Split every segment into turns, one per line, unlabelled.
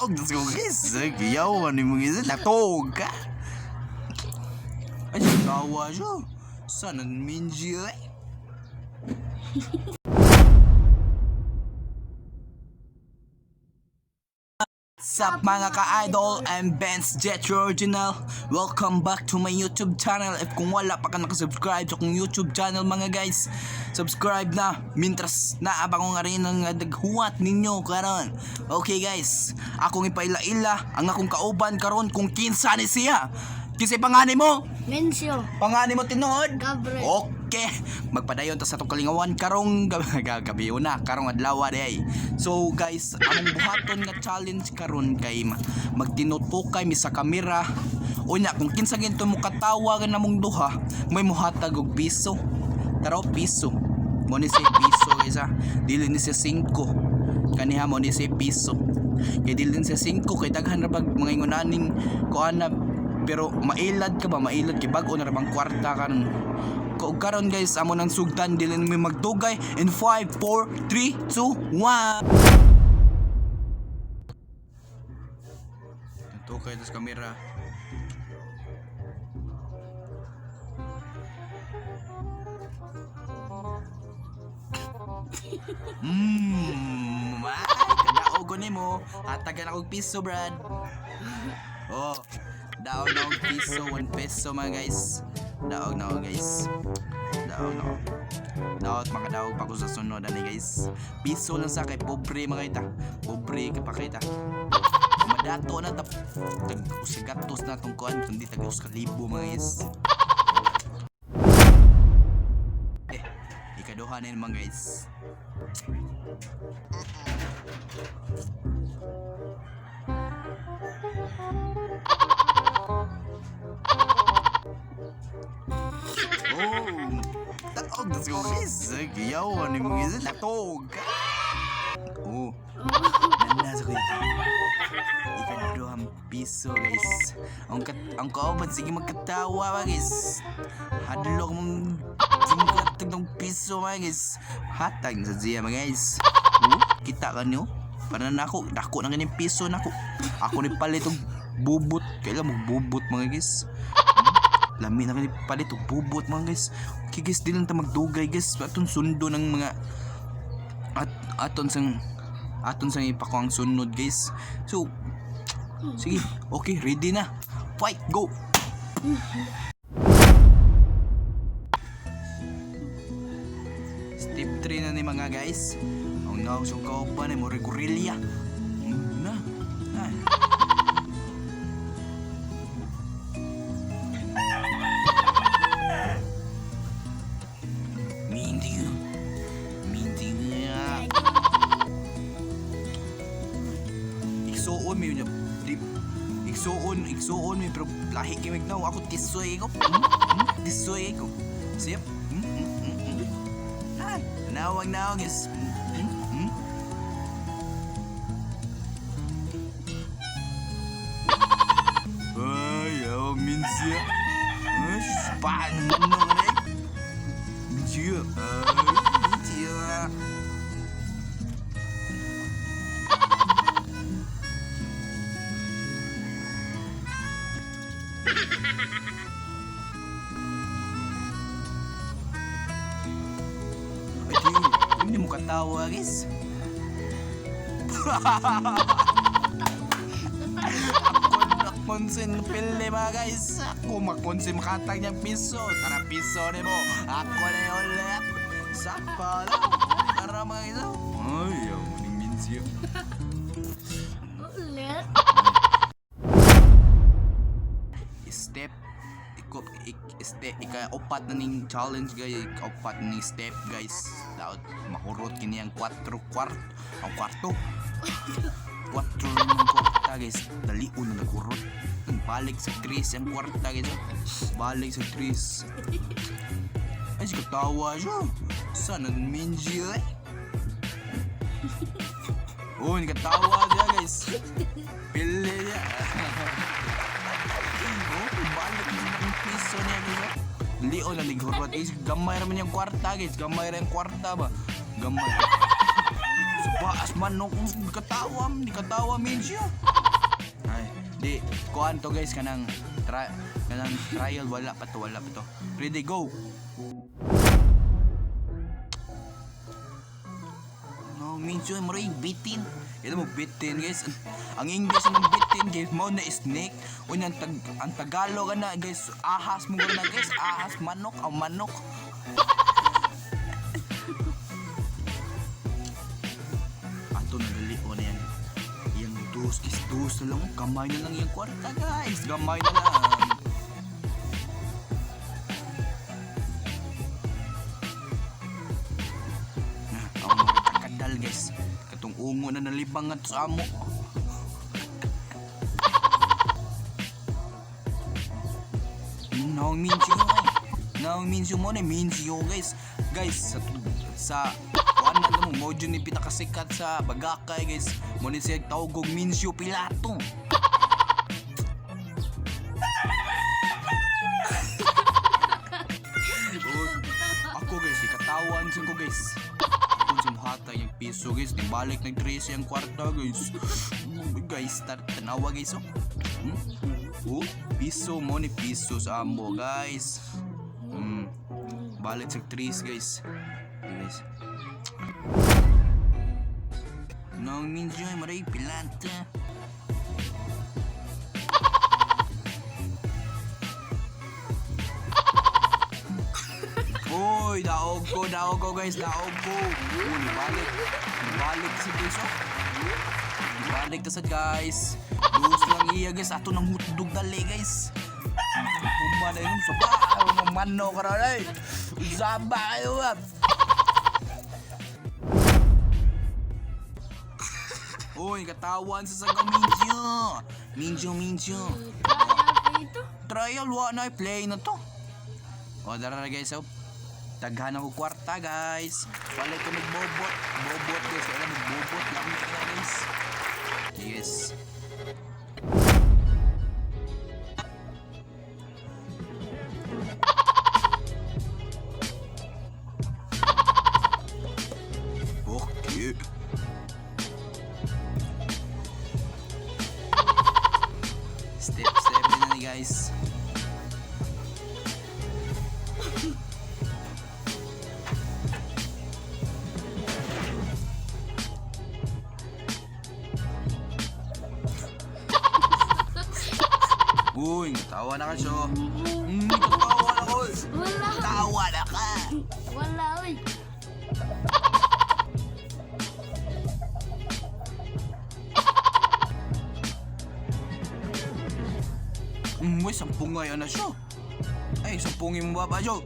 Daog sa guys. Giyawan ni mo guys. Latog ka. Ay, tawa siya. Sana minji eh. Sup mga ka-idol, I'm Venz Jethro original. Welcome back to my YouTube channel. If kung wala pa ka nakasubscribe sa kong YouTube channel mga guys, subscribe na. Mintras naabang ko nga rin ang daghuwat ninyo karon. Okay guys, akong ipaila-ila ang akong kauban karon kung kinsa ni siya. Kinsa pangani mo?
Mensyo.
Pangani mo tinuod?
Gabriel.
Okay, magpadayon ta sa itong kalingawan karong gabi na karong adlaw day. So guys, among buhaton nga challenge karon kay magtinod-po kay mi sa kamera. Unya kung kinsa ginto mo katawa namong duha, may muhatag og piso. Taro piso. Mo ni si piso guys ha. Dili ni si 5. Kaniha mo ni si piso. Kay dili ni si 5 kay daghan ra bag mga ingonaning kuana. Pero mailad ka ba? Mailad kay bago na rabang kwarta karon. Karon guys, amo nang sugdan dili mi magdugay in 5 4 3 2 1. Ito kay sa kamera. Kadaog ko nimo. Hatagan akong piso, Brad. Oh. Daog na og piso, 1 peso mga guys. Daog na guys. Daog na. Daog makadaog pa ko sa sunod ani guys. Piso lang sa kay pobre mga kita. Pobre ka pa kita. Madato na ta. Tag-usagatos na tong kuan, hindi tag-1,000 mga guys. Ikaduha na naman guys. Daog na siya guys. Giyawan ni mo guys. Latog. Oh. Nanda sa kuya. Ikaduhang piso guys. Ang kauban sige magkatawa mga guys. Hadlok mong singkatag ng piso mga guys. Hatag na sa siya mga guys. Kita ka niyo. Para na ako. Dako na ganyan piso na ako. Ako ni palit og bubot. Kailan mo bubot mga guys. Lami na palit og bubot mga guys. Okay guys, di lang ta magdugay guys. Aton sundo ng mga aton sang ipako ang sunod guys. So sige, okay, ready na. Fight, go. Step 3 na ni mga guys. Ang nausong kauban ay mo regulilya. Na. Iksuon mi pero lahi kay magnaw ako tisoy ko. Tisoy ko. Sip. Ay, nawag is. Ay, oh minsiya. Pan no re. Minsiya. Minsiya. Hindi mo katawa guys. Konsen pili mga guys. Ako makonsen makatag niyang piso. Tara piso ni mo. Ako na yung ulit. Sapa lang. Tara mga guys. Ay, yung muning minsyo.
Ulit.
Step ika-upat na ning challenge guys. Ika-upat na ning step guys. Daot mahurot kini ang 4 kwarto. Ang kwarto. 4 ng kwarta guys. Daliun na nagurot. Balik sa 3 ang kwarta guys. Balik sa 3. Ay, katawa siya. Sana minji eh. Oh, katawa siya guys. Pili niya. Balik ng piso niya guys. Lion na lighurot. Gamay naman yung kwarta guys. Gamay rin yung kwarta ba? Gamay. baas manok ni katawa minjo. Ay, di kuan to guys kanang trial wala pa to. Ready go. No, minjo mo ring bitin. Ito mo bitin guys. Ang English ng bitin guys mo na snake. Unya ang Tagalog na guys ahas mo na guys. Ahas manok ang manok. Ato nadali ko na yan. Yang dos na lang. Gamay na lang yung kwarta guys. Gamay na lang. Ako makakadal guys. Katong ungo na nalibangan sa amo. Naong minsiyo mo na minsiyo guys. Guys sa kuan na mo mojo ni pitakasikat sa Bagakay guys. Mo ni siya tawgog minsiyo Pilato. Ako guys ikatawan sa ko guys. Kung sa muhatay yung piso guys, balik nag-trace yung kwarta guys. Guys tanawa guys oh. Piso mo ni piso sa ambo guys. Balik sa trees guys. Guys. Nang minjo ay maray pilanta. Uy, daog ko guys, daog ko. Balik si guys oh. Balik ta sad guys. Lus lang iya guys, ato nang hutdog dali guys. Kumada yun sa bahay, mamano ka rin eh. Zaba kayo ah. Uy, katawan sa sagang Minjo. Trial, wala na play na to. O, dara guys, oh. Taghan ako kwarta guys. Balik ko nagbobot. Bobot guys, kaya nagbobot lang kita guys. Yes. Okay. Step 7 na ni guys. Uy, tawa na ka siyo. Tawa na ko.
Wala.
Tawa na ka.
Wala, uy.
Uy, sampung ngayon na siyo. Ay, sampungin mo ba ba siyo?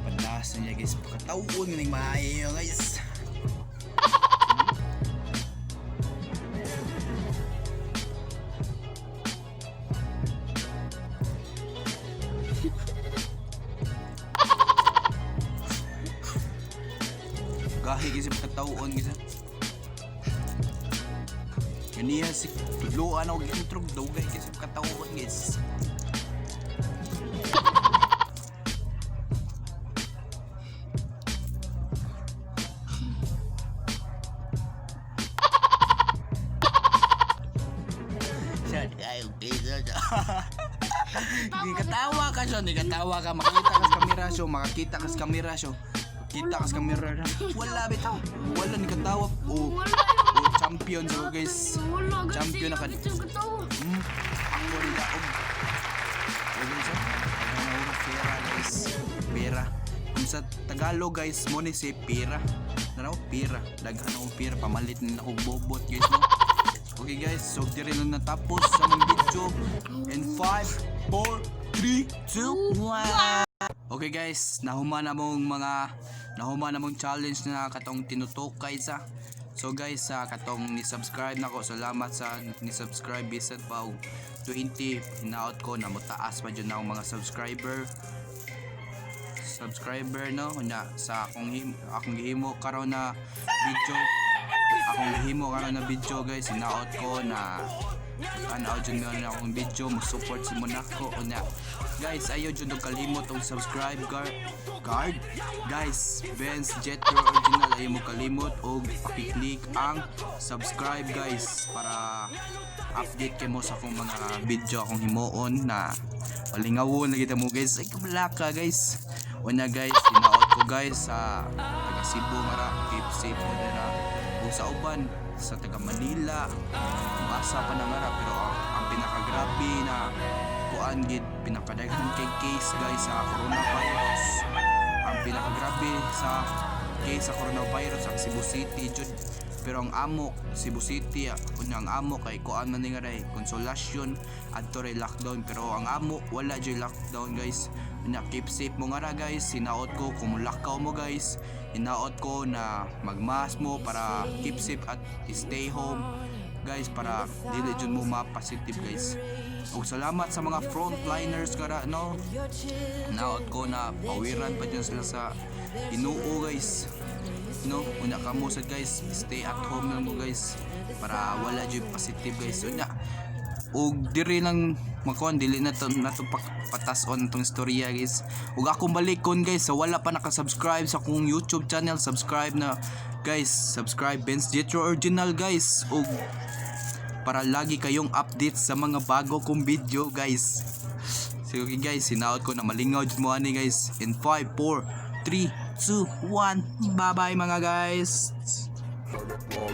Panlasan niya guys, pakatawon ng maayo guys. Gahi kasi pakatawon guys. Kaniya si tudloan ako intro daw guys kasi pakatawon guys. Di katawa ka makakita kas kamera syo. Kita kas kamera. Wala bitaw. Wala ni katawa. Champion so guys. Champion na ka. Ako rin daog. Pera guys. Pera. Kung sa Tagalog guys mo ni si pera. Naraw pera. Daghan ako pera pamalit na ako bobot guys no. Okay guys, so diri na natapos sa mong video. In 5, 4, 3, 2, 1. Okay guys, nahuma na mong challenge na katong tinutukay sa. So guys, katong ni-subscribe na ko. Salamat sa ni-subscribe bisan pa 20 hinaot ko na mutaas pa dyan na akong mga subscriber no na sa akong gihimo karon na video. Akong gihimo karon na video guys, hinaot ko na tanaw dyan meron na akong video, mag-support si Monaco. Una, guys, ayaw dyan nung kalimot ang subscribe guard. Guys, Venz Jethro original, ayaw mo kalimot o pakiclick ang subscribe guys para update kayo mo sa akong mga video akong himuon na palingawon na kita mo guys. Ay kabalaka guys. Una guys, tinaod ko guys sa taga Cebu mara, keep safe mo na o sa uban sa taga Manila umasa pa na mara, pero ang pinakagrabe na kuan gid pinakadaghan kay case guys sa coronavirus, ang pinakagrabe sa case sa coronavirus sa Cebu City jud. Pero ang amo Cebu City unya ang amo kay kuan man nga ray konsolasyon adto ray lockdown, pero ang amo wala jud lockdown guys. Unya keep safe mo nga ra guys. Hinaot ko kung mulakaw mo guys, hinaot ko na magmask mo para keep safe at stay home guys, para dili jud mo ma-positive guys. Ug salamat sa mga frontliners kara no. Hinaot ko na pawiran pa dyan sila sa Inuo guys. No, unya kamo sad guys, stay at home lang mo guys para wala jud positive guys. Unya ug diri lang makon dili na to patas-on tong istorya guys. Ug akong balikon guys sa wala pa naka-subscribe sa akong YouTube channel, subscribe na guys, subscribe Venz Jethro original guys, ug para lagi kayong update sa mga bago kong video guys. So okay guys, hinaot ko na malingaw jud mo ani guys. In 5 4 3 2 1, bye bye mga guys.
Nahinap